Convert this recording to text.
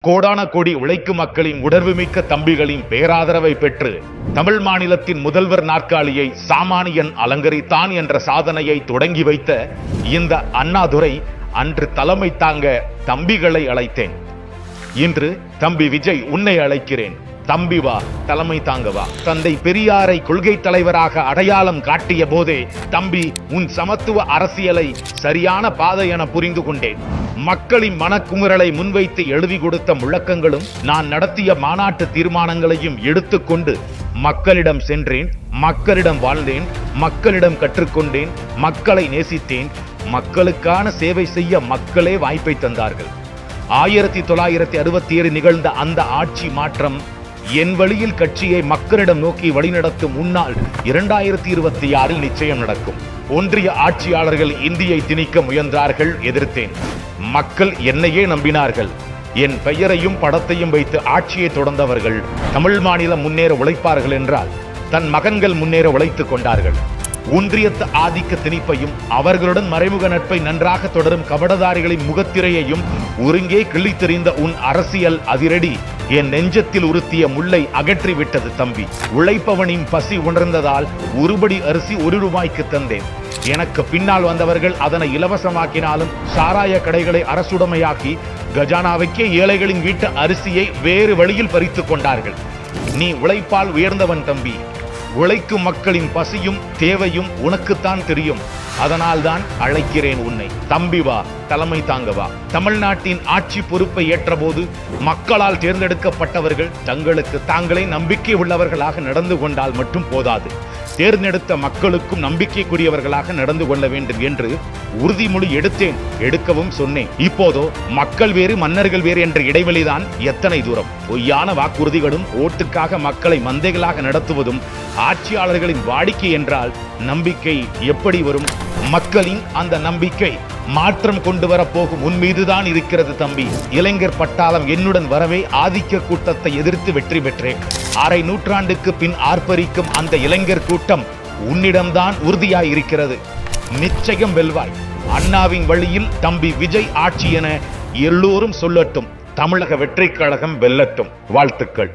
கோடான கோடி உழைக்கும் மக்களின் உணர்வுமிக்க தம்பிகளின் பேராதரவை பெற்று தமிழ் மாநிலத்தின் முதல்வர் நாற்காலியை சாமானியன் அலங்கரித்தான் என்ற சாதனையை தொடங்கி வைத்த இந்த அண்ணாதுரை அன்று தலைமை தாங்க தம்பிகளை அழைத்தேன். இன்று தம்பி விஜய் உன்னை அழைக்கிறேன். தம்பி வா, தலைமை தாங்க வா. தந்தை பெரியாரை கொள்கை தலைவராக அடையாளம் காட்டிய போதே தம்பி உன் சமத்துவ அரசியலை சரியான பாதை என புரிந்து கொண்டேன். மக்களின் மனக்குமுறலை முன்வைத்து எழுதி கொடுத்த முழக்கங்களும் நான் நடத்திய மாநாட்டு தீர்மானங்களையும் எடுத்துக்கொண்டு மக்களிடம் சென்றேன், மக்களிடம் வாழ்ந்தேன், மக்களிடம் கற்றுக்கொண்டேன், மக்களை நேசித்தேன். மக்களுக்கான சேவை செய்ய மக்களே வாய்ப்பை தந்தார்கள். 1967 நிகழ்ந்த அந்த ஆட்சி மாற்றம் என் வழியில் கட்சியை மக்களிடம் நோக்கி வழிநடத்தும் முன்னால் 2026 நிச்சயம் நடக்கும். ஒன்றிய ஆட்சியாளர்கள் இந்தியை திணிக்க முயன்றார்கள், எதிர்த்தேன். மக்கள் என்னையே நம்பினார்கள். என் பெயரையும் படத்தையும் வைத்து ஆட்சியை தொடர்ந்தவர்கள் தமிழ் மாநிலம் முன்னேற உழைப்பார்கள் என்றால் தன் மகன்கள் முன்னேற உழைத்துக் கொண்டார்கள். ஒன்றியத்து ஆதிக்க திணிப்பையும் அவர்களுடன் மறைமுக நட்பை நன்றாக தொடரும் கபடதாரிகளின் முகத்திரையையும் ஒருங்கே கிள்ளித்தெறிந்த உன் அரசியல் அதிரடி என் நெஞ்சத்தில் உறுத்திய முல்லை அகற்றிவிட்டது தம்பி. உழைப்பவனின் பசி உணர்ந்ததால் ஒருபடி அரிசி ₹1 தந்தேன். எனக்கு பின்னால் வந்தவர்கள் அதனை இலவசமாக்கினாலும் சாராய கடைகளை அரசுடைமையாக்கி கஜானாவுக்கே ஏழைகளின் வீட்டு அரிசியை வேறு வழியில் பறித்துக் கொண்டார்கள். நீ உழைப்பால் உயர்ந்தவன் தம்பி. உழைக்கும் மக்களின் பசியும் தேவையும் உனக்குத்தான் தெரியும். அதனால்தான் அழைக்கிறேன் உன்னை. தம்பி வா, தலைமை தாங்க வா. தமிழ்நாட்டின் ஆட்சி பொறுப்பை ஏற்ற போது மக்களால் தேர்ந்தெடுக்கப்பட்டவர்கள் தங்களுக்கு தாங்களே நம்பிக்கை உள்ளவர்களாக நடந்து கொண்டால் மட்டும் போதாது, தேர்ந்தெடுத்த மக்களுக்கும் நம்பிக்கைக்குரியவர்களாக நடந்து கொள்ள வேண்டும் என்று உறுதிமொழி எடுத்தேன், எடுக்கவும் சொன்னேன். இப்போதோ மக்கள் வேறு மன்னர்கள் வேறு என்ற இடைவெளிதான் எத்தனை தூரம். பொய்யான வாக்குறுதிகளும் ஓட்டுக்காக மக்களை மந்தைகளாக நடத்துவதும் ஆட்சியாளர்களின் வாடிக்கை என்றால் நம்பிக்கை எப்படி வரும்? மக்களின் அந்த நம்பிக்கை மாற்றம் கொண்டு வரப்போகும் உன் மீதுதான் இருக்கிறது தம்பி. இளைஞர் பட்டாளம் என்னுடன் வரவே ஆதிக்க கூட்டத்தை எதிர்த்து வெற்றி பெற்றேன். அரை நூற்றாண்டுக்கு பின் ஆர்ப்பரிக்கும் அந்த இளைஞர் கூட்டம் உன்னிடம்தான் உறுதியாயிருக்கிறது. நிச்சயம் வெல்வாய். அண்ணாவின் வழியில் தம்பி விஜய் ஆட்சி என எல்லோரும் சொல்லட்டும். தமிழக வெற்றிக் கழகம் வெல்லட்டும். வாழ்த்துக்கள்.